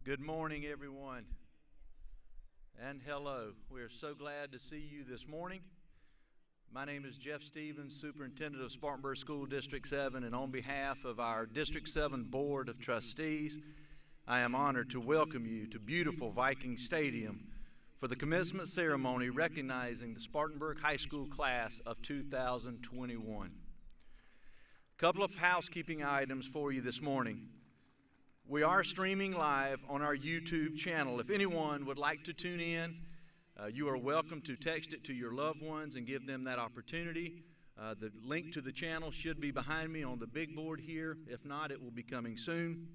Good morning, everyone, and hello. We are so glad to see you this morning. My name is Jeff Stevens, Superintendent of Spartanburg School District 7, and on behalf of our District 7 Board of Trustees, I am honored to welcome you to beautiful Viking Stadium for the commencement ceremony recognizing the Spartanburg High School class of 2021. A couple of housekeeping items for you this morning. We are streaming live on our YouTube channel. If anyone would like to tune in, you are welcome to text it to your loved ones and give them that opportunity. The link to the channel should be behind me on the big board here. If not, it will be coming soon.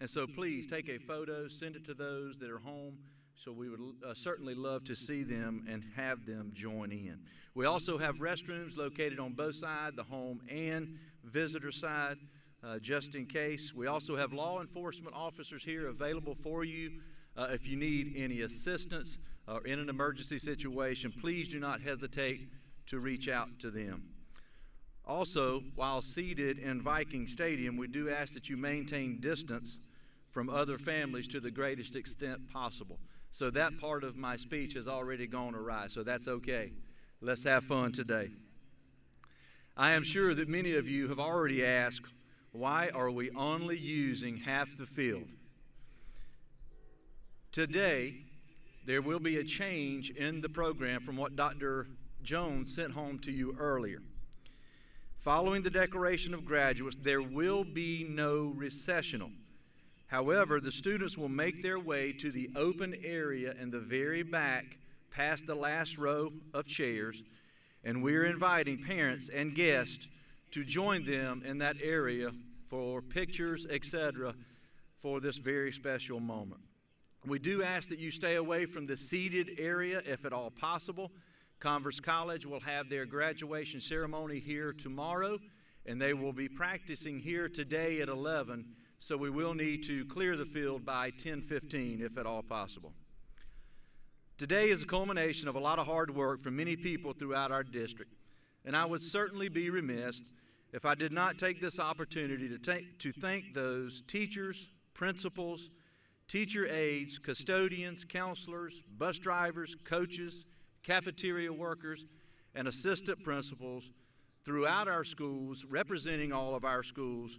And so please take a photo, send it to those that are home. So we would certainly love to see them and have them join in. We also have restrooms located on both sides, the home and visitor side. Just in case. We also have law enforcement officers here available for you if you need any assistance or in an emergency situation. Please do not hesitate to reach out to them. Also, while seated in Viking Stadium, we do ask that you maintain distance from other families to the greatest extent possible. So that part of my speech has already gone awry, so that's okay. Let's have fun today. I am sure that many of you have already asked, why are we only using half the field? Today, there will be a change in the program from what Dr. Jones sent home to you earlier. Following the declaration of graduates, there will be no recessional. However, the students will make their way to the open area in the very back past the last row of chairs, and we're inviting parents and guests to join them in that area for pictures, etc., for this very special moment. We do ask that you stay away from the seated area if at all possible. Converse College will have their graduation ceremony here tomorrow, and they will be practicing here today at 11, so we will need to clear the field by 10:15 if at all possible. Today is a culmination of a lot of hard work from many people throughout our district, and I would certainly be remiss if I did not take this opportunity to thank those teachers, principals, teacher aides, custodians, counselors, bus drivers, coaches, cafeteria workers, and assistant principals throughout our schools, representing all of our schools,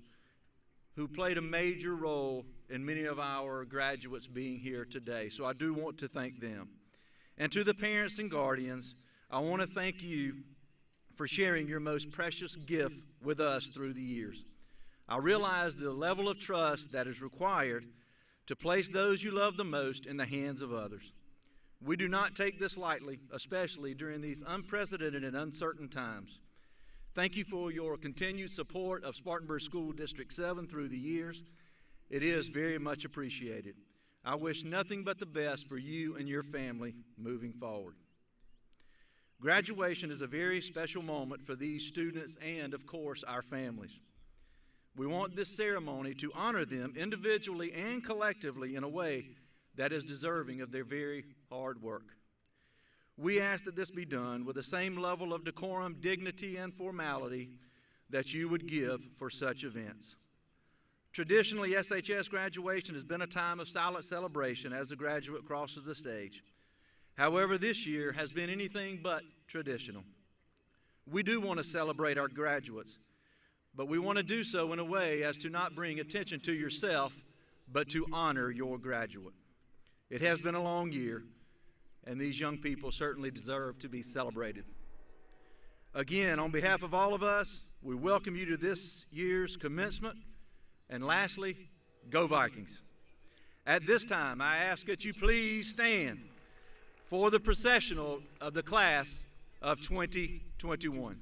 who played a major role in many of our graduates being here today. So I do want to thank them. And to the parents and guardians, I want to thank you for sharing your most precious gift with us through the years. I realize the level of trust that is required to place those you love the most in the hands of others. We do not take this lightly, especially during these unprecedented and uncertain times. Thank you for your continued support of Spartanburg School District 7 through the years. It is very much appreciated. I wish nothing but the best for you and your family moving forward. Graduation is a very special moment for these students and, of course, our families. We want this ceremony to honor them individually and collectively in a way that is deserving of their very hard work. We ask that this be done with the same level of decorum, dignity, and formality that you would give for such events. Traditionally, SHS graduation has been a time of silent celebration as the graduate crosses the stage. However, this year has been anything but traditional. We do want to celebrate our graduates, but we want to do so in a way as to not bring attention to yourself, but to honor your graduate. It has been a long year, and these young people certainly deserve to be celebrated. Again, on behalf of all of us, we welcome you to this year's commencement, and lastly, go Vikings. At this time, I ask that you please stand for the processional of the class of 2021.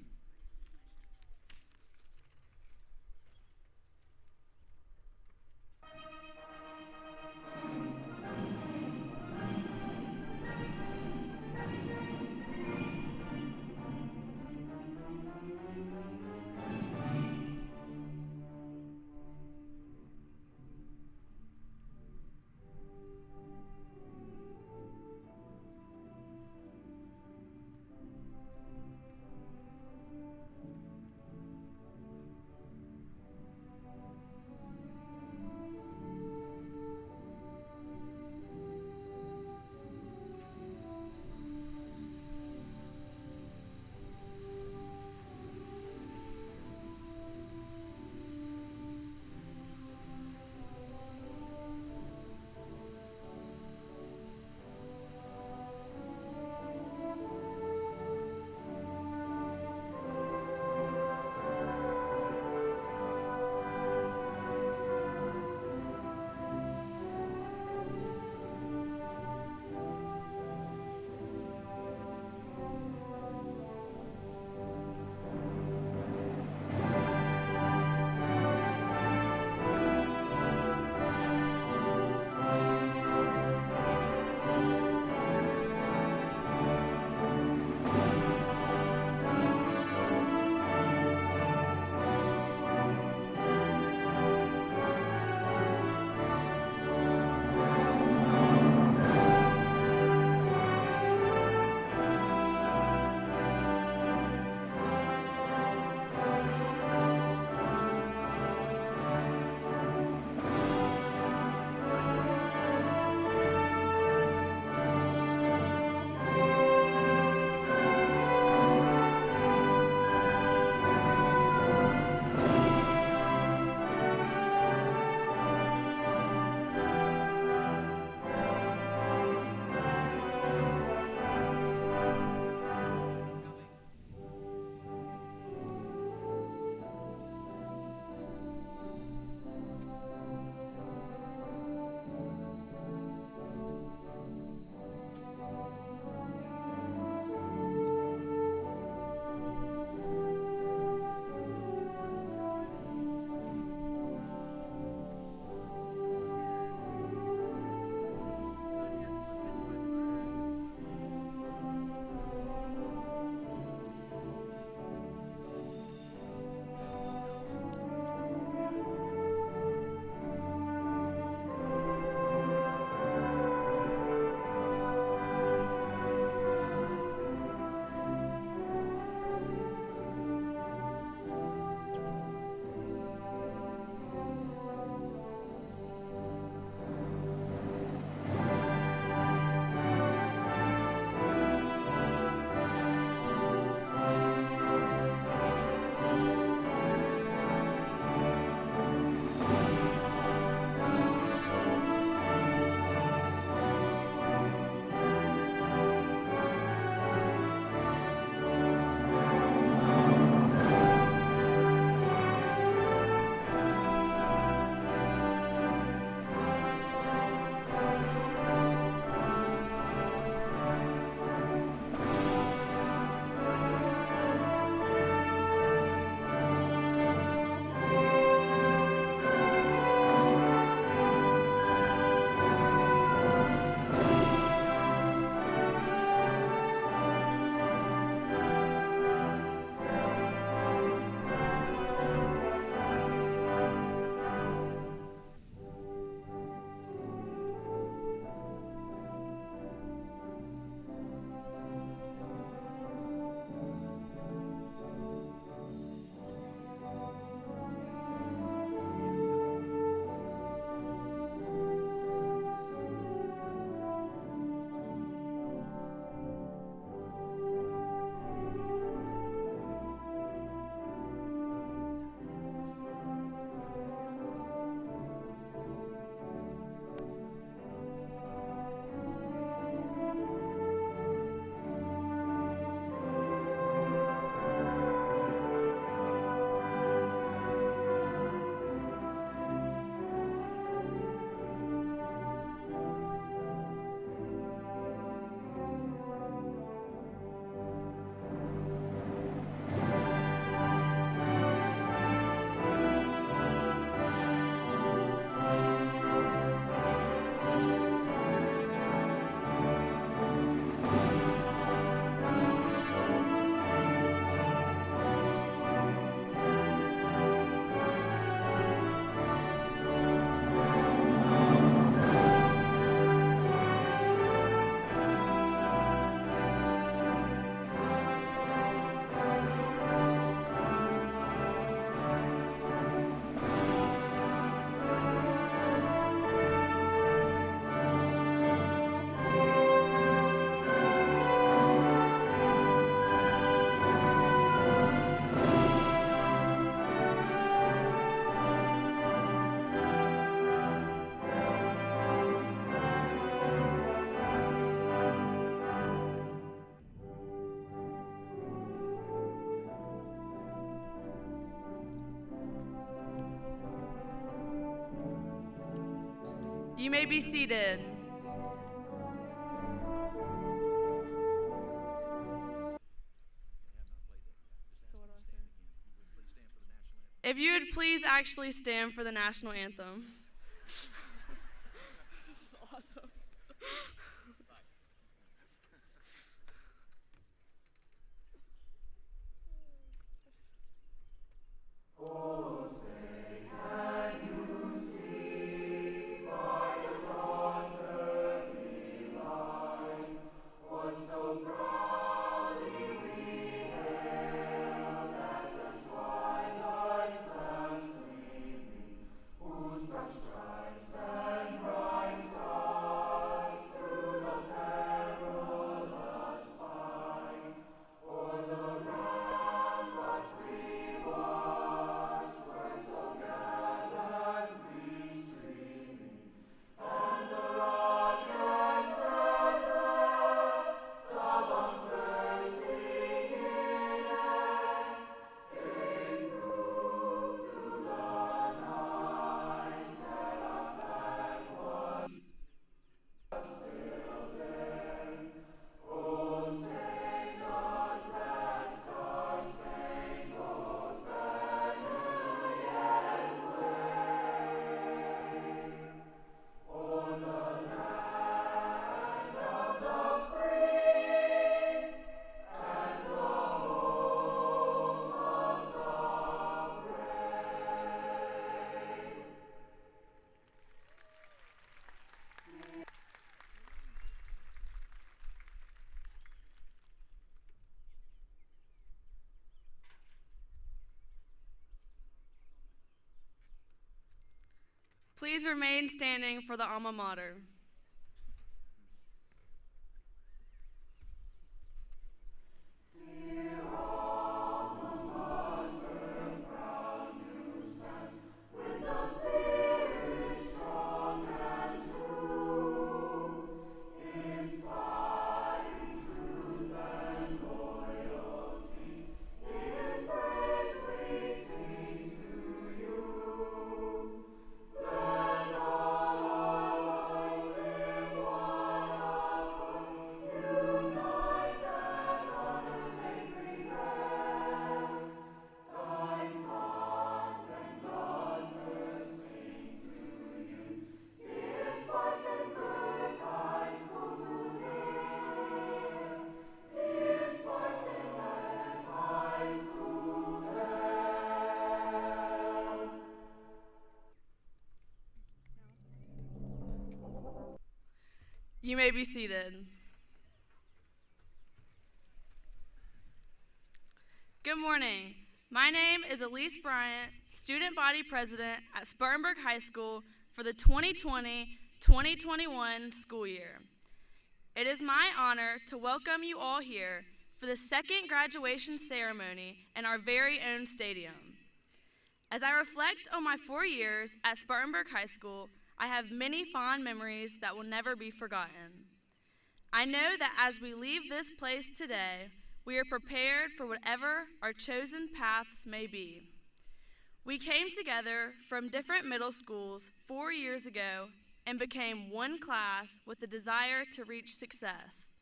You may be seated. If you would please actually stand for the national anthem. This is awesome. Please remain standing for the alma mater. You may be seated. Good morning. My name is Elise Bryant, Student Body President at Spartanburg High School for the 2020-2021 school year. It is my honor to welcome you all here for the second graduation ceremony in our very own stadium. As I reflect on my 4 years at Spartanburg High School, I have many fond memories that will never be forgotten. I know that as we leave this place today, we are prepared for whatever our chosen paths may be. We came together from different middle schools 4 years ago and became one class with the desire to reach success.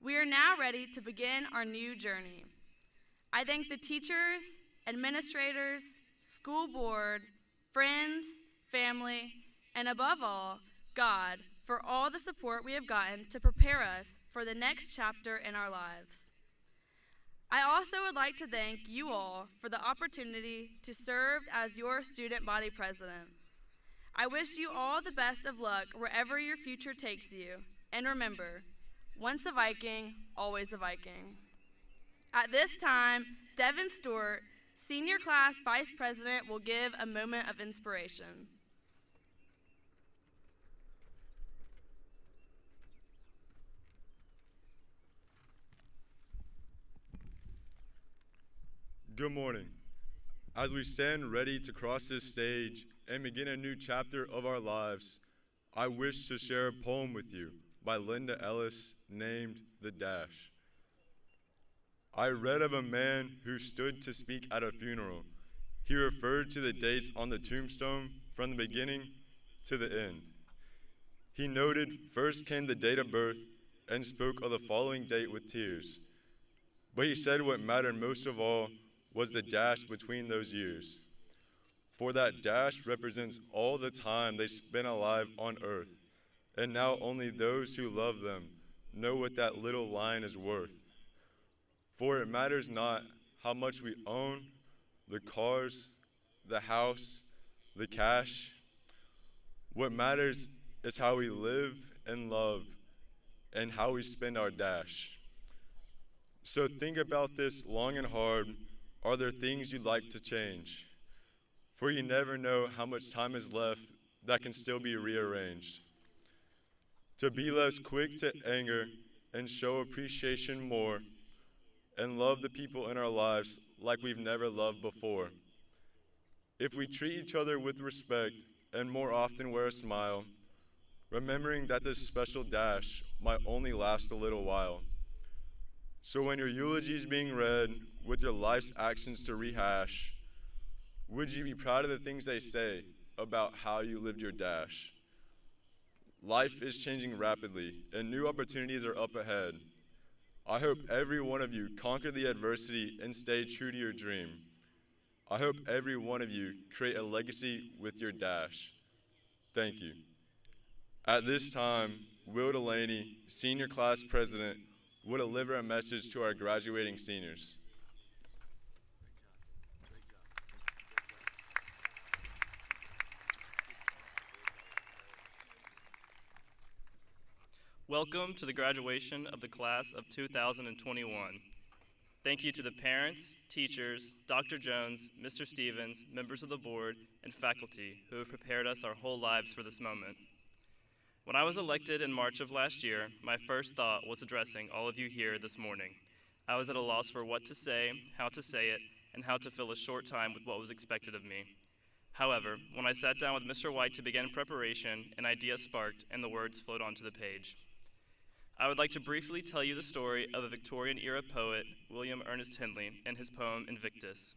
We are now ready to begin our new journey. I thank the teachers, administrators, school board, friends, family, and above all, God, for all the support we have gotten to prepare us for the next chapter in our lives. I also would like to thank you all for the opportunity to serve as your student body president. I wish you all the best of luck wherever your future takes you. And remember, once a Viking, always a Viking. At this time, Devin Stewart, Senior Class Vice President, will give a moment of inspiration. Good morning. As we stand ready to cross this stage and begin a new chapter of our lives, I wish to share a poem with you by Linda Ellis named The Dash. I read of a man who stood to speak at a funeral. He referred to the dates on the tombstone from the beginning to the end. He noted, first came the date of birth, and spoke of the following date with tears. But he said what mattered most of all was the dash between those years. For that dash represents all the time they spent alive on earth, and now only those who love them know what that little line is worth. For it matters not how much we own, the cars, the house, the cash. What matters is how we live and love and how we spend our dash. So think about this long and hard. Are there things you'd like to change? For you never know how much time is left that can still be rearranged. To be less quick to anger and show appreciation more, and love the people in our lives like we've never loved before. If we treat each other with respect and more often wear a smile, remembering that this special dash might only last a little while. So when your eulogy is being read with your life's actions to rehash, would you be proud of the things they say about how you lived your dash? Life is changing rapidly, and new opportunities are up ahead. I hope every one of you conquer the adversity and stay true to your dream. I hope every one of you create a legacy with your dash. Thank you. At this time, Will Delaney, Senior Class President, will deliver a message to our graduating seniors. Welcome to the graduation of the class of 2021. Thank you to the parents, teachers, Dr. Jones, Mr. Stevens, members of the board, and faculty who have prepared us our whole lives for this moment. When I was elected in March of last year, my first thought was addressing all of you here this morning. I was at a loss for what to say, how to say it, and how to fill a short time with what was expected of me. However, when I sat down with Mr. White to begin preparation, an idea sparked and the words flowed onto the page. I would like to briefly tell you the story of a Victorian-era poet, William Ernest Henley, and his poem Invictus.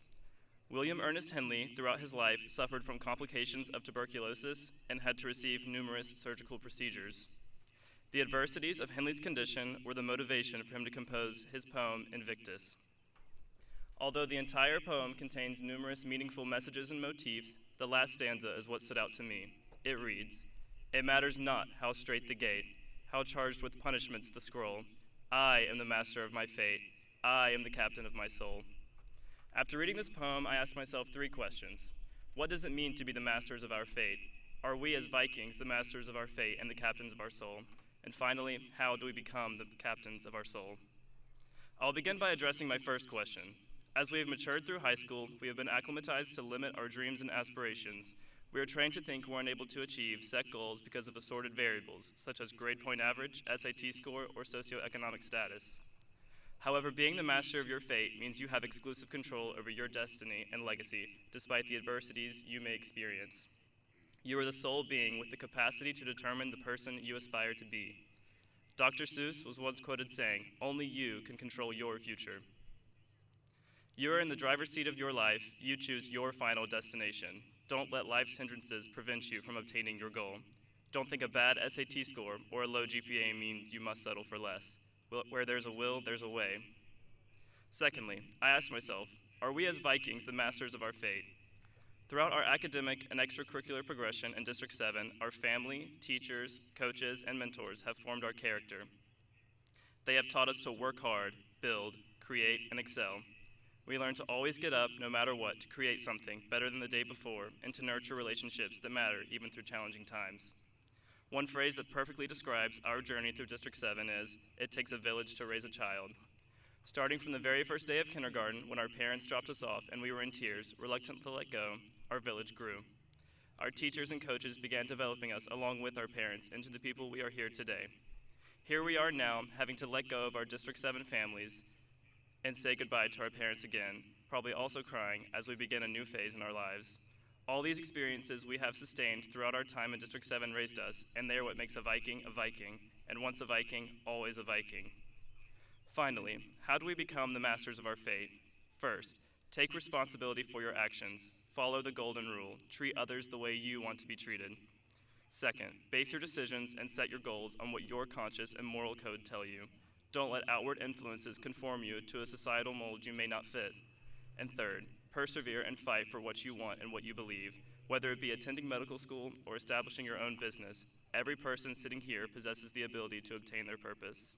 William Ernest Henley, throughout his life, suffered from complications of tuberculosis and had to receive numerous surgical procedures. The adversities of Henley's condition were the motivation for him to compose his poem Invictus. Although the entire poem contains numerous meaningful messages and motifs, the last stanza is what stood out to me. It reads, "It matters not how straight the gate, how charged with punishments the scroll. I am the master of my fate. I am the captain of my soul." After reading this poem, I asked myself 3 questions. What does it mean to be the masters of our fate? Are we as Vikings the masters of our fate and the captains of our soul? And finally, how do we become the captains of our soul? I'll begin by addressing my first question. As we have matured through high school, we have been acclimatized to limit our dreams and aspirations. We are trained to think we're unable to achieve set goals because of assorted variables, such as grade point average, SAT score, or socioeconomic status. However, being the master of your fate means you have exclusive control over your destiny and legacy, despite the adversities you may experience. You are the sole being with the capacity to determine the person you aspire to be. Dr. Seuss was once quoted saying, "Only you can control your future." You are in the driver's seat of your life. You choose your final destination. Don't let life's hindrances prevent you from obtaining your goal. Don't think a bad SAT score or a low GPA means you must settle for less. Where there's a will, there's a way. Secondly, I asked myself, are we as Vikings the masters of our fate? Throughout our academic and extracurricular progression in District 7, our family, teachers, coaches, and mentors have formed our character. They have taught us to work hard, build, create, and excel. We learn to always get up, no matter what, to create something better than the day before, and to nurture relationships that matter even through challenging times. One phrase that perfectly describes our journey through District 7 is, "It takes a village to raise a child." Starting from the very first day of kindergarten, when our parents dropped us off and we were in tears, reluctant to let go, our village grew. Our teachers and coaches began developing us along with our parents into the people we are here today. Here we are now, having to let go of our District 7 families and say goodbye to our parents again, probably also crying as we begin a new phase in our lives. All these experiences we have sustained throughout our time in District 7 raised us, and they are what makes a Viking, and once a Viking, always a Viking. Finally, how do we become the masters of our fate? First, take responsibility for your actions. Follow the golden rule. Treat others the way you want to be treated. Second, base your decisions and set your goals on what your conscience and moral code tell you. Don't let outward influences conform you to a societal mold you may not fit. And third, persevere and fight for what you want and what you believe. Whether it be attending medical school or establishing your own business, every person sitting here possesses the ability to obtain their purpose.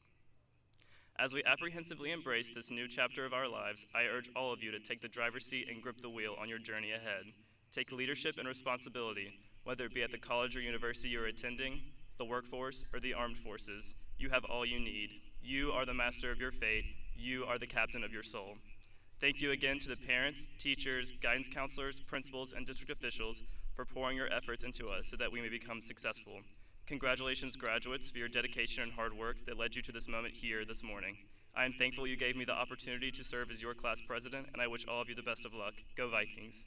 As we apprehensively embrace this new chapter of our lives, I urge all of you to take the driver's seat and grip the wheel on your journey ahead. Take leadership and responsibility, whether it be at the college or university you're attending, the workforce, or the armed forces. You have all you need. You are the master of your fate. You are the captain of your soul. Thank you again to the parents, teachers, guidance counselors, principals, and district officials for pouring your efforts into us so that we may become successful. Congratulations, graduates, for your dedication and hard work that led you to this moment here this morning. I am thankful you gave me the opportunity to serve as your class president, and I wish all of you the best of luck. Go Vikings.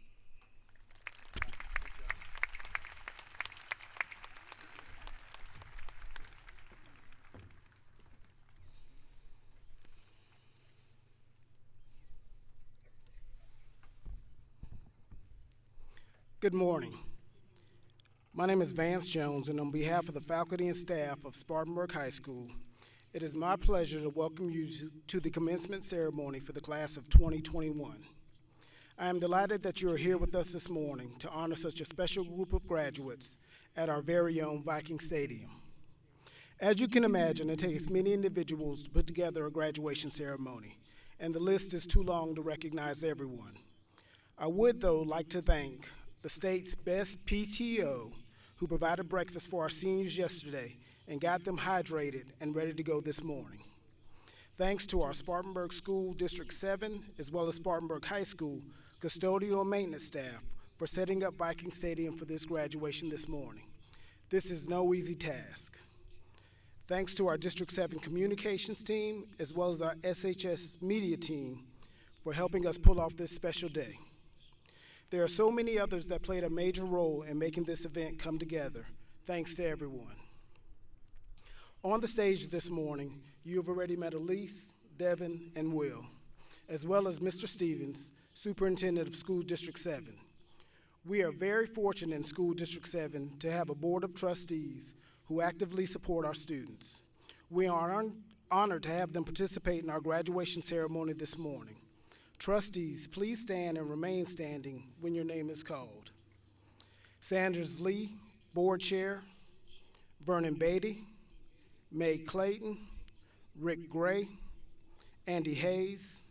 Good morning. My name is Vance Jones, and on behalf of the faculty and staff of Spartanburg High School, it is my pleasure to welcome you to the commencement ceremony for the class of 2021. I am delighted that you are here with us this morning to honor such a special group of graduates at our very own Viking Stadium. As you can imagine, it takes many individuals to put together a graduation ceremony, and the list is too long to recognize everyone. I would, though, like to thank the state's best PTO, who provided breakfast for our seniors yesterday and got them hydrated and ready to go this morning. Thanks to our Spartanburg School District 7, as well as Spartanburg High School custodial and maintenance staff for setting up Viking Stadium for this graduation this morning. This is no easy task. Thanks to our District 7 communications team, as well as our SHS media team for helping us pull off this special day. There are so many others that played a major role in making this event come together. Thanks to everyone. On the stage this morning, you have already met Elise, Devin, and Will, as well as Mr. Stevens, Superintendent of School District 7. We are very fortunate in School District 7 to have a board of trustees who actively support our students. We are honored to have them participate in our graduation ceremony this morning. Trustees, please stand and remain standing when your name is called. Sanders Lee, Board Chair, Vernon Beatty, May Clayton, Rick Gray, Andy Hayes,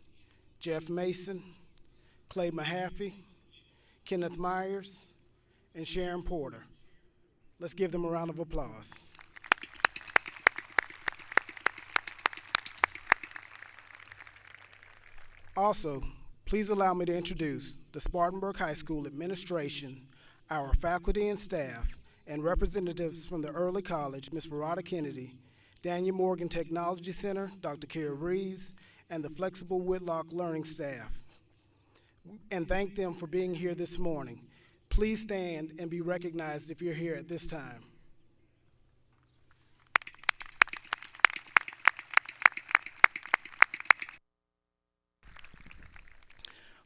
Jeff Mason, Clay Mahaffey, Kenneth Myers, and Sharon Porter. Let's give them a round of applause. Also, please allow me to introduce the Spartanburg High School administration, our faculty and staff, and representatives from the Early College, Ms. Verada Kennedy, Daniel Morgan Technology Center, Dr. Kara Reeves, and the Flexible Whitlock Learning staff, and thank them for being here this morning. Please stand and be recognized if you're here at this time.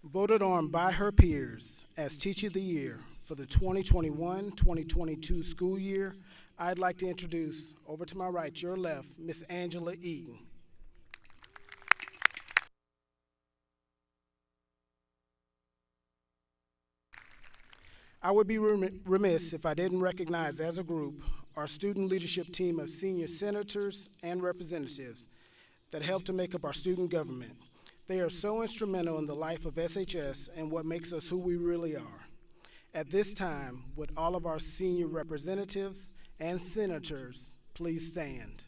Voted on by her peers as Teacher of the Year for the 2021-2022 school year, I'd like to introduce, over to my right, your left, Miss Angela Eaton. I would be remiss if I didn't recognize as a group our student leadership team of senior senators and representatives that help to make up our student government. They are so instrumental in the life of SHS and what makes us who we really are. At this time, would all of our senior representatives and senators please stand?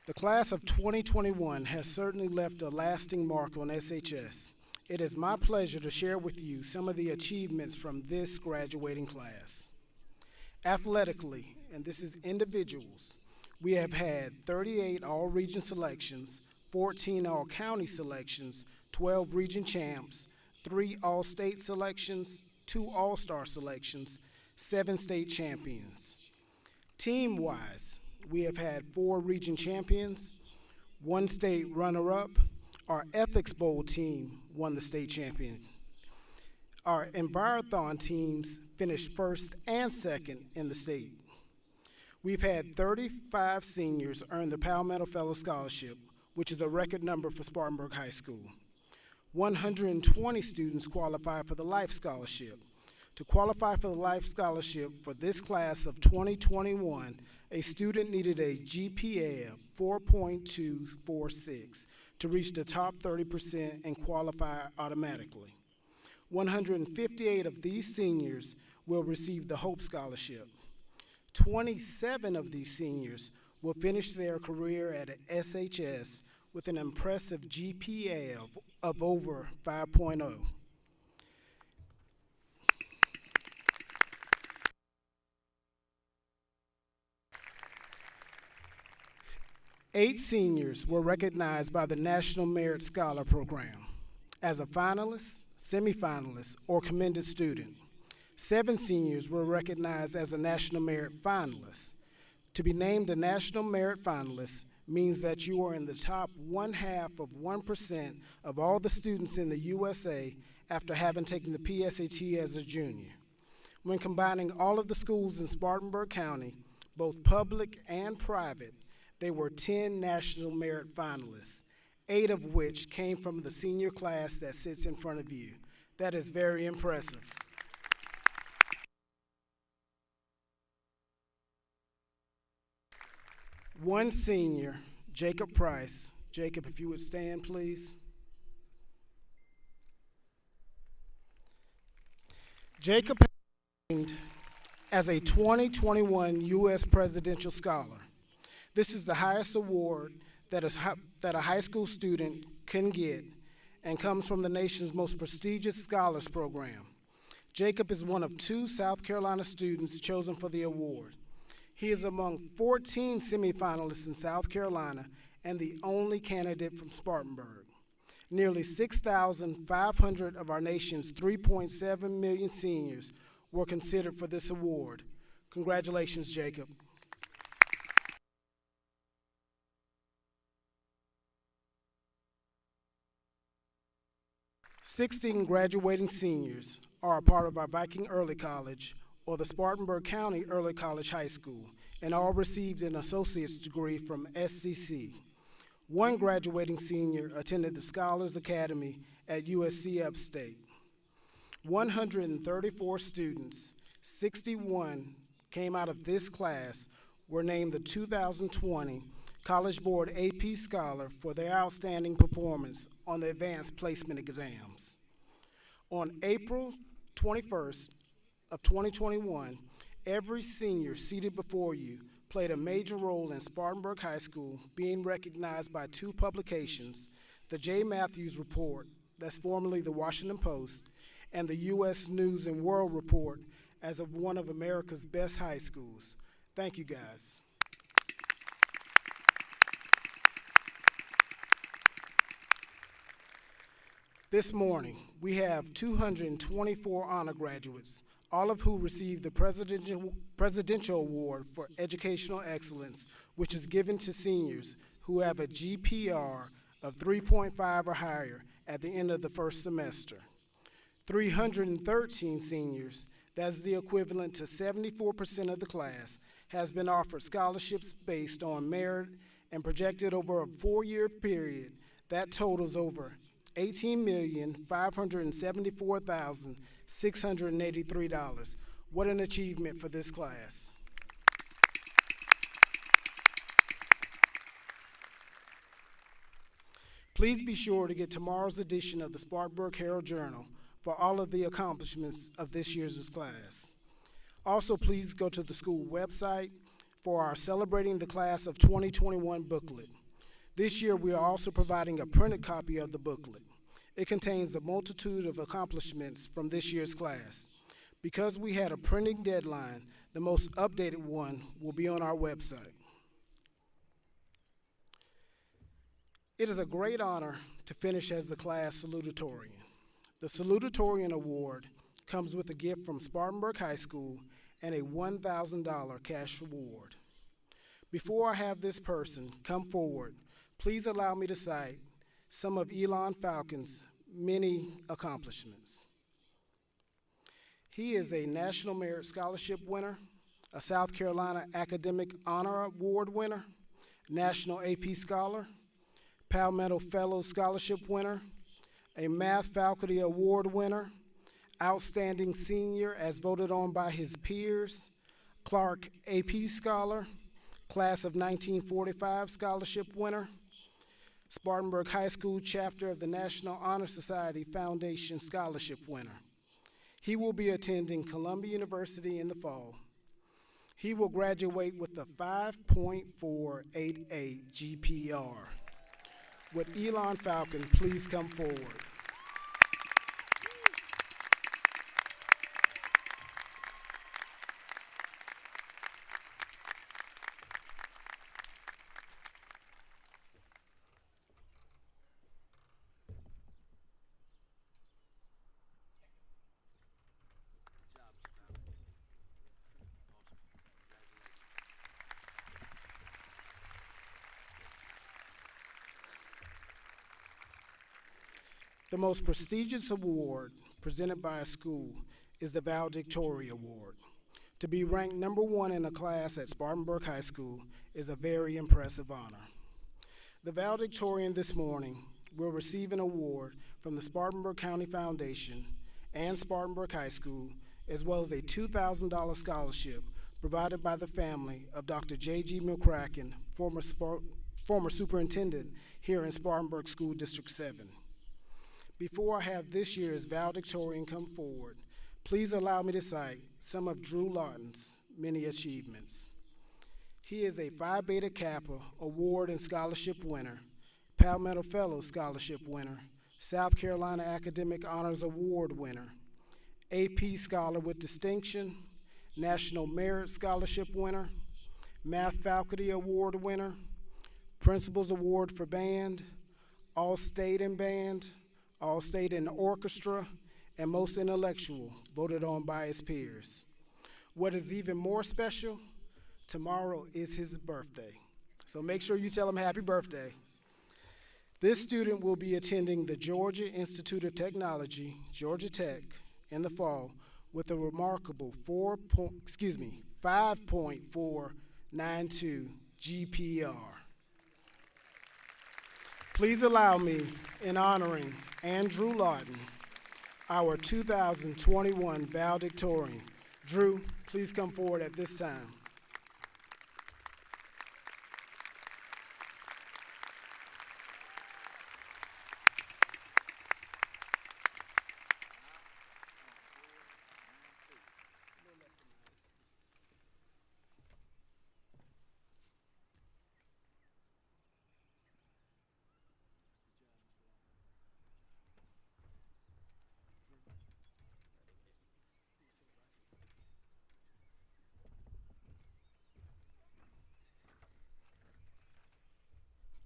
The class of 2021 has certainly left a lasting mark on SHS. It is my pleasure to share with you some of the achievements from this graduating class. Athletically, and this is individuals, we have had 38 all-region selections, 14 all-county selections, 12 region champs, 3 all-state selections, 2 all-star selections, 7 state champions. Team-wise, we have had 4 region champions, one state runner-up. Our Ethics Bowl team won the state champion. Our Envirothon teams finished first and second in the state. We've had 35 seniors earn the Palmetto Fellow Scholarship, which is a record number for Spartanburg High School. 120 students qualify for the Life Scholarship. To qualify for the Life Scholarship for this class of 2021, a student needed a GPA of 4.246 to reach the top 30% and qualify automatically. 158 of these seniors will receive the Hope Scholarship. 27 of these seniors will finish their career at an SHS with an impressive GPA of over 5.0. Eight seniors were recognized by the National Merit Scholar Program as a finalist, semifinalist, or commended student. 7 seniors were recognized as a National Merit finalist. To be named a National Merit finalist means that you are in the top 0.5% of all the students in the USA after having taken the PSAT as a junior. When combining all of the schools in Spartanburg County, both public and private, there were 10 National Merit finalists, 8 of which came from the senior class that sits in front of you. That is very impressive. One senior, Jacob Price. Jacob, if you would stand, please. Jacob was named as a 2021 U.S. Presidential Scholar. This is the highest award that a high school student can get and comes from the nation's most prestigious scholars program. Jacob is one of 2 South Carolina students chosen for the award. He is among 14 semifinalists in South Carolina and the only candidate from Spartanburg. Nearly 6,500 of our nation's 3.7 million seniors were considered for this award. Congratulations, Jacob. Sixteen graduating seniors are a part of our Viking Early College, or the Spartanburg County Early College High School, and all received an associate's degree from SCC. One graduating senior attended the Scholars Academy at USC Upstate. 134 students, 61 came out of this class, were named the 2020 College Board AP Scholar for their outstanding performance on the advanced placement exams. On April 21st of 2021, every senior seated before you played a major role in Spartanburg High School being recognized by 2 publications, the J. Matthews Report, that's formerly the Washington Post, and the U.S. News and World Report as of one of America's best high schools. Thank you, guys. This morning, we have 224 honor graduates, all of who received the Presidential Award for Educational Excellence, which is given to seniors who have a GPR of 3.5 or higher at the end of the first semester. 313 seniors, that's the equivalent to 74% of the class, has been offered scholarships based on merit and projected over a 4-year period. That totals over $18,574,683. What an achievement for this class. Please be sure to get tomorrow's edition of the Spartanburg Herald Journal for all of the accomplishments of this year's class. Also, please go to the school website for our Celebrating the Class of 2021 booklet. This year, we are also providing a printed copy of the booklet. It contains a multitude of accomplishments from this year's class. Because we had a printing deadline, the most updated one will be on our website. It is a great honor to finish as the class salutatorian. The salutatorian award comes with a gift from Spartanburg High School and a $1,000 cash reward. Before I have this person come forward, Please allow me to cite some of Elon Falcon's many accomplishments. He is a National Merit Scholarship winner, a South Carolina Academic Honor Award winner, National AP Scholar, Palmetto Fellow Scholarship winner, a Math Faculty Award winner, Outstanding Senior as voted on by his peers, Clark AP Scholar, Class of 1945 Scholarship winner, Spartanburg High School Chapter of the National Honor Society Foundation Scholarship winner. He will be attending Columbia University in the fall. He will graduate with a 5.488 GPR. Would Elon Falcon please come forward? The most prestigious award presented by a school is the Valedictorian Award. To be ranked number one in a class at Spartanburg High School is a very impressive honor. The valedictorian this morning will receive an award from the Spartanburg County Foundation and Spartanburg High School, as well as a $2,000 scholarship provided by the family of Dr. J.G. McCracken, former superintendent here in Spartanburg School District 7. Before I have this year's valedictorian come forward, please allow me to cite some of Drew Lawton's many achievements. He is a Phi Beta Kappa Award and Scholarship winner, Palmetto Fellow Scholarship winner, South Carolina Academic Honors Award winner, AP Scholar with Distinction, National Merit Scholarship winner, Math Faculty Award winner, Principals Award for Band, All-State in Band, All-State in Orchestra, and Most Intellectual, voted on by his peers. What is even more special, tomorrow is his birthday. So make sure you tell him happy birthday. This student will be attending the Georgia Institute of Technology, Georgia Tech, in the fall with a remarkable 5.492 GPR. Please allow me, in honoring Andrew Lawton, our 2021 valedictorian. Drew, please come forward at this time.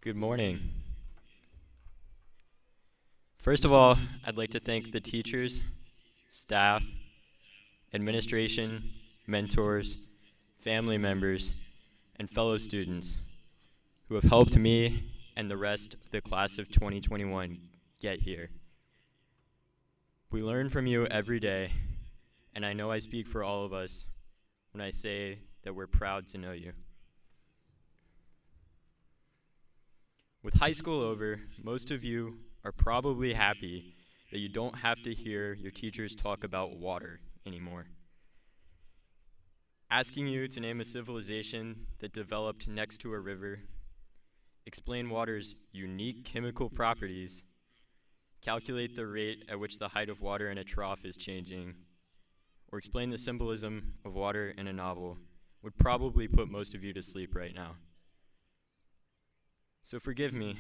Good morning. First of all, I'd like to thank the teachers, staff, administration, mentors, family members, and fellow students who have helped me and the rest of the class of 2021 get here. We learn from you every day, and I know I speak for all of us when I say that we're proud to know you. With high school over, most of you are probably happy that you don't have to hear your teachers talk about water anymore. Asking you to name a civilization that developed next to a river, explain water's unique chemical properties, calculate the rate at which the height of water in a trough is changing, or explain the symbolism of water in a novel would probably put most of you to sleep right now. So forgive me,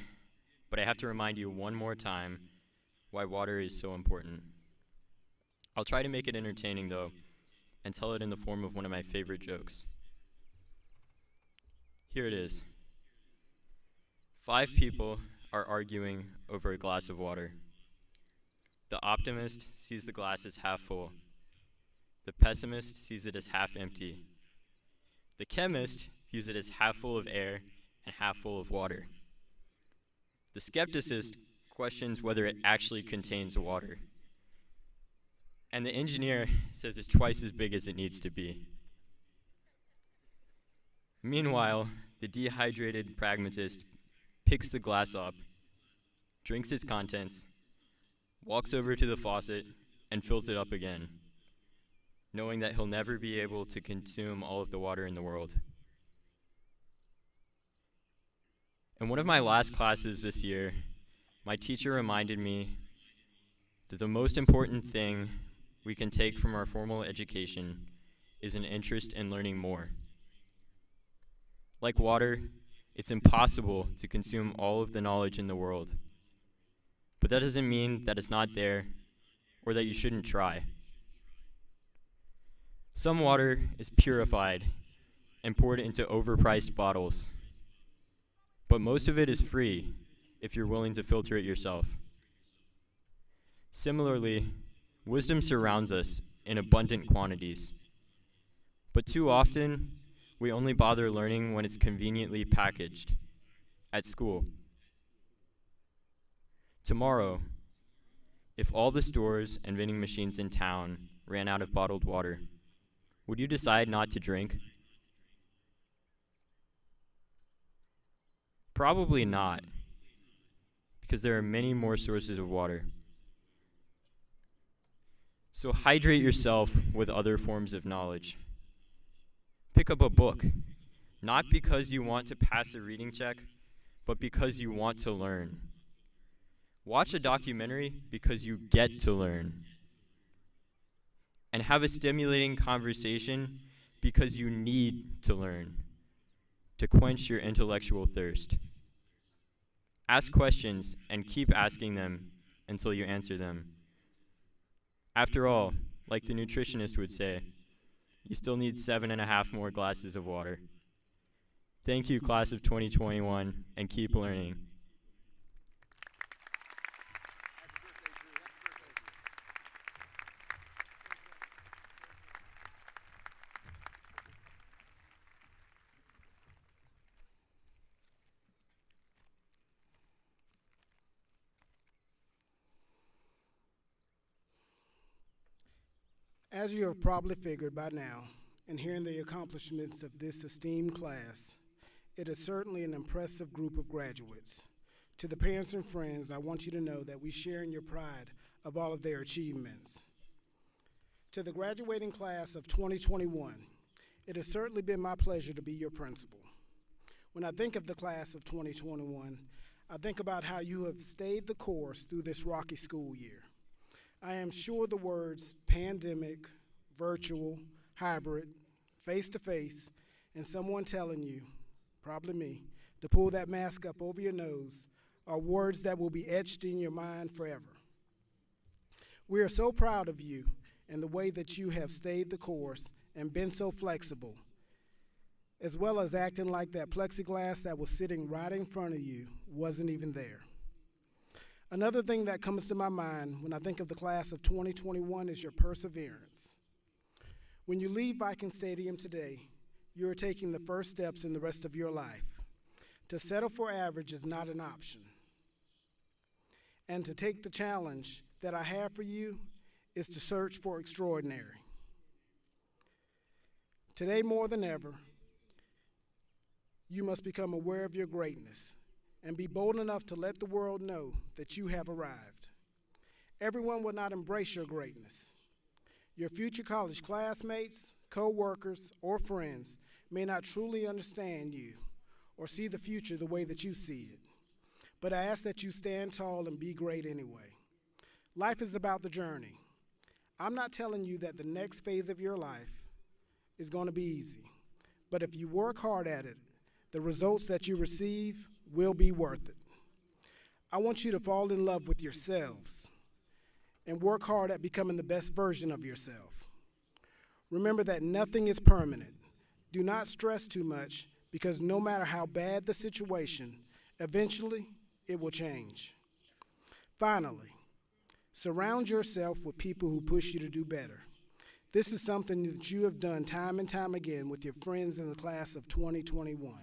but I have to remind you one more time why water is so important. I'll try to make it entertaining, though, and tell it in the form of one of my favorite jokes. Here it is. 5 people are arguing over a glass of water. The optimist sees the glass as half full. The pessimist sees it as half empty. The chemist views it as half full of air and half full of water. The skepticist questions whether it actually contains water. And the engineer says it's twice as big as it needs to be. Meanwhile, the dehydrated pragmatist picks the glass up, drinks its contents, walks over to the faucet, and fills it up again, knowing that he'll never be able to consume all of the water in the world. In one of my last classes this year, my teacher reminded me that the most important thing we can take from our formal education is an interest in learning more. Like water, it's impossible to consume all of the knowledge in the world. But that doesn't mean that it's not there or that you shouldn't try. Some water is purified and poured into overpriced bottles, but most of it is free if you're willing to filter it yourself. Similarly, wisdom surrounds us in abundant quantities, but too often we only bother learning when it's conveniently packaged at school. Tomorrow, if all the stores and vending machines in town ran out of bottled water, would you decide not to drink? Probably not, because there are many more sources of water. So hydrate yourself with other forms of knowledge. Pick up a book, not because you want to pass a reading check, but because you want to learn. Watch a documentary because you get to learn. And have a stimulating conversation because you need to learn, to quench your intellectual thirst. Ask questions and keep asking them until you answer them. After all, like the nutritionist would say, you still need 7.5 more glasses of water. Thank you, class of 2021, and keep learning. As you have probably figured by now, in hearing the accomplishments of this esteemed class, it is certainly an impressive group of graduates. To the parents and friends, I want you to know that we share in your pride of all of their achievements. To the graduating class of 2021, it has certainly been my pleasure to be your principal. When I think of the class of 2021, I think about how you have stayed the course through this rocky school year. I am sure the words pandemic, virtual, hybrid, face-to-face, and someone telling you, probably me, to pull that mask up over your nose are words that will be etched in your mind forever. We are so proud of you and the way that you have stayed the course and been so flexible, as well as acting like that plexiglass that was sitting right in front of you wasn't even there. Another thing that comes to my mind when I think of the class of 2021 is your perseverance. When you leave Viking Stadium today, you are taking the first steps in the rest of your life. To settle for average is not an option. And to take the challenge that I have for you is to search for extraordinary. Today more than ever, you must become aware of your greatness and be bold enough to let the world know that you have arrived. Everyone will not embrace your greatness. Your future college classmates, co-workers, or friends may not truly understand you or see the future the way that you see it. But I ask that you stand tall and be great anyway. Life is about the journey. I'm not telling you that the next phase of your life is going to be easy, but if you work hard at it, the results that you receive will be worth it. I want you to fall in love with yourselves and work hard at becoming the best version of yourself. Remember that nothing is permanent. Do not stress too much because no matter how bad the situation, eventually it will change. Finally, surround yourself with people who push you to do better. This is something that you have done time and time again with your friends in the class of 2021.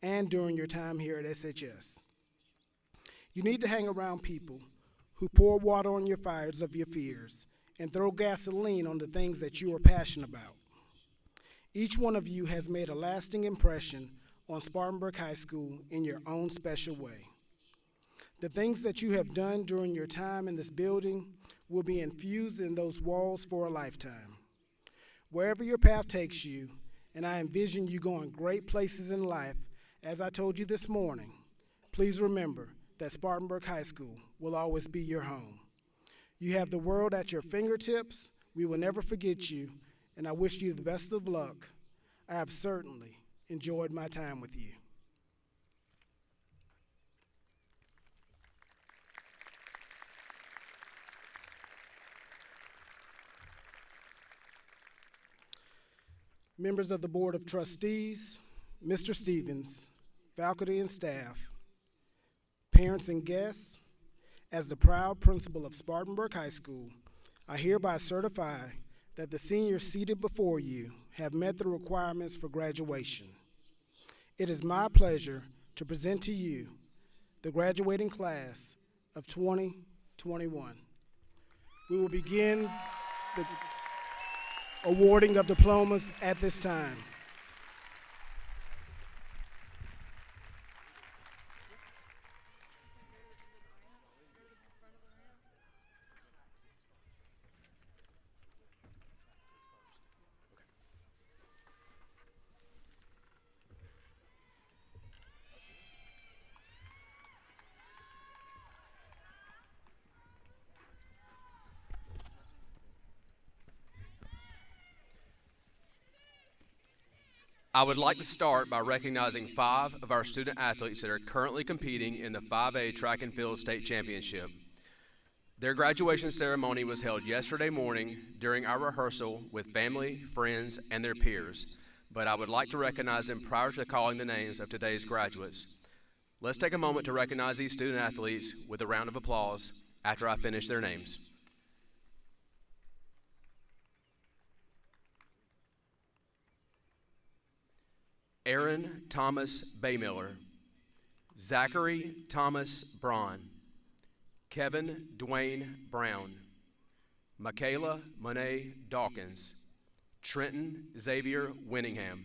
And during your time here at SHS. You need to hang around people who pour water on your fires of your fears and throw gasoline on the things that you are passionate about. Each one of you has made a lasting impression on Spartanburg High School in your own special way. The things that you have done during your time in this building will be infused in those walls for a lifetime. Wherever your path takes you, and I envision you going great places in life, as I told you this morning, please remember that Spartanburg High School will always be your home. You have the world at your fingertips. We will never forget you, and I wish you the best of luck. I have certainly enjoyed my time with you. Members of the Board of Trustees, Mr. Stevens, faculty and staff, parents and guests, as the proud principal of Spartanburg High School, I hereby certify that the seniors seated before you have met the requirements for graduation. It is my pleasure to present to you the graduating class of 2021. We will begin the awarding of diplomas at this time. I would like to start by recognizing 5 of our student athletes that are currently competing in the 5A Track and Field State Championship. Their graduation ceremony was held yesterday morning during our rehearsal with family, friends, and their peers, but I would like to recognize them prior to calling the names of today's graduates. Let's take a moment to recognize these student athletes with a round of applause after I finish their names. Aaron Thomas Baymiller, Zachary Thomas Braun, Kevin Dwayne Brown, Michaela Monet Dawkins, Trenton Xavier Winningham.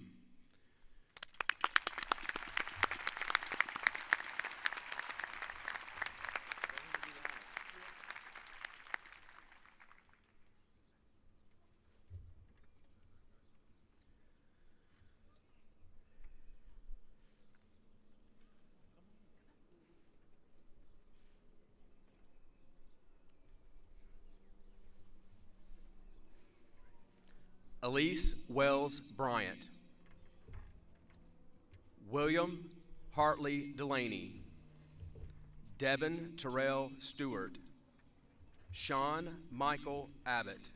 Elise Wells Bryant, William Hartley Delaney, Devin Terrell Stewart, Sean Michael Abbott,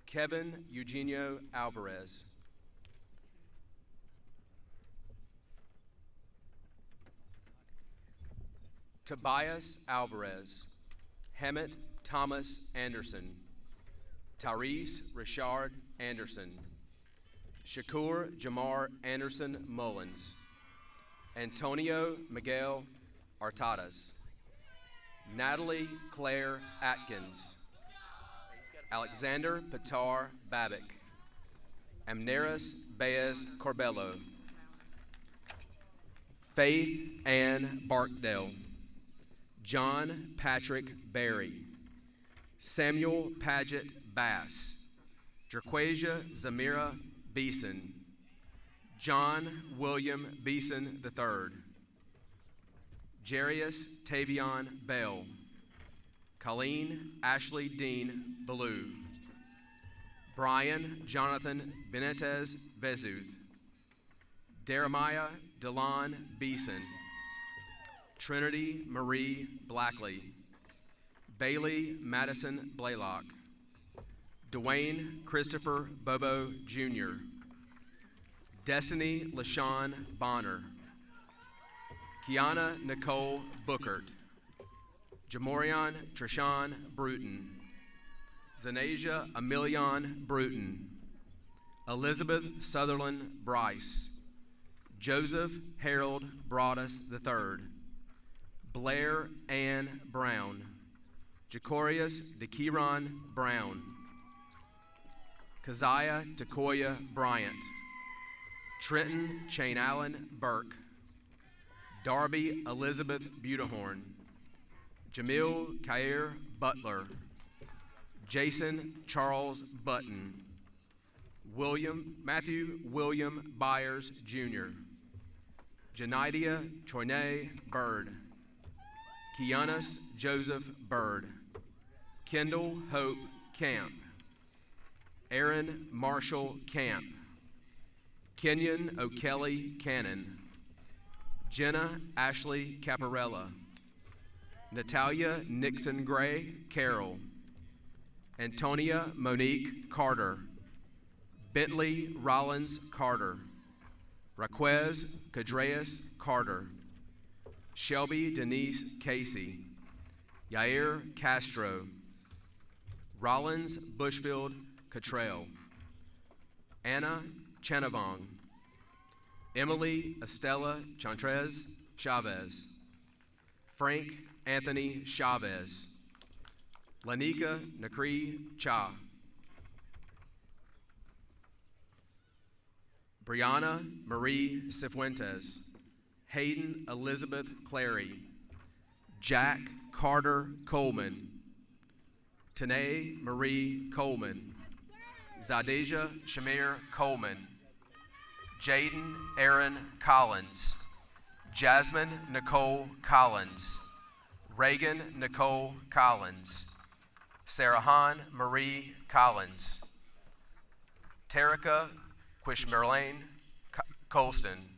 Kevin Eugenio Alvarez, Tobias Alvarez, Hemet Thomas Anderson, Tyrese Richard Anderson, Shakur Jamar Anderson Mullins, Antonio Miguel Artadas, Natalie Claire Atkins, Alexander Patar Babik, Amneris Baez Corbello, Faith Ann Barkdale, John Patrick Berry, Samuel Paget Bass, Jerquasia Zamira Beeson, John William Beeson III, Jarius Tavion Bell, Colleen Ashley Dean Ballou, Brian Jonathan Benitez Vezuth, Jeremiah Delon Beeson, Trinity Marie Blackley, Bailey Madison Blaylock, Dwayne Christopher Bobo Jr., Destiny LaShawn Bonner, Kiana Nicole Bookert, Jamorion Trishawn Bruton, Zanasia Emilion Bruton, Elizabeth Sutherland Bryce, Joseph Harold Broadus III, Blair Ann Brown, Jacorius DeKeron Brown, Keziah Takoya Bryant, Trenton Chain Allen Burke, Darby Elizabeth Butehorn, Jamil Kair Butler, Jason Charles Button, Matthew William Byers Jr., Janidia Troyne Bird, Kianis Joseph Bird, Kendall Hope Camp, Aaron Marshall Camp, Kenyon O'Kelly Cannon, Jenna Ashley Caparella, Natalia Nixon Gray Carroll, Antonia Monique Carter, Bentley Rollins Carter, Raquez Cadreas Carter, Shelby Denise Casey, Yair Castro, Rollins Bushfield Cottrell, Anna Chanavong, Emily Estella Chantrez Chavez, Frank Anthony Chavez, Lanika Nakri Cha, Brianna Marie Cifuentes, Hayden Elizabeth Clary, Jack Carter Coleman, Tanae Marie Coleman, Zadeja Shamir Coleman, Jaden Aaron Collins, Jasmine Nicole Collins, Reagan Nicole Collins, Sarahan Marie Collins, Terica Quishmerlane Colston,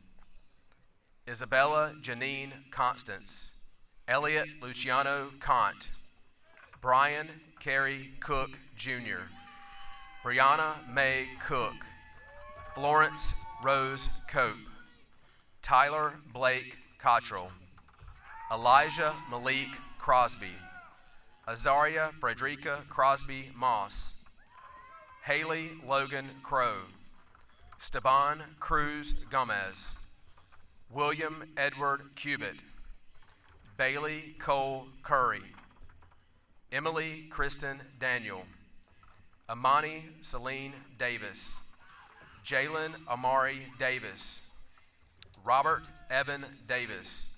Isabella Janine Constance, Elliot Luciano Kant, Brian Carey Cook Jr., Brianna May Cook, Florence Rose Cope, Tyler Blake Cottrell, Elijah Malik Crosby, Azaria Frederica Crosby Moss, Haley Logan Crow, Steban Cruz Gomez, William Edward Cubitt, Bailey Cole Curry, Emily Kristen Daniel, Amani Celine Davis, Jalen Amari Davis, Robert Evan Davis,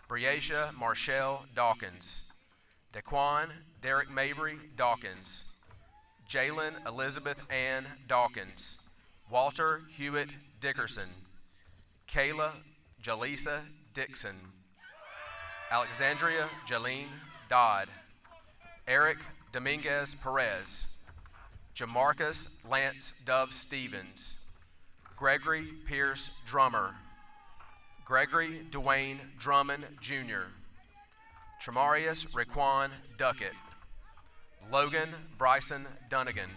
Briasia Marshall Dawkins, Daquan Derek Mabry Dawkins, Jalen Elizabeth Ann Dawkins, Walter Hewitt Dickerson, Kayla Jaleesa Dixon, Alexandria Jaleen Dodd, Eric Dominguez Perez, Jamarcus Lance Dove Stevens, Gregory Pierce Drummer, Gregory Dwayne Drummond Jr., Tremarius Raquan Duckett, Logan Bryson Dunnigan,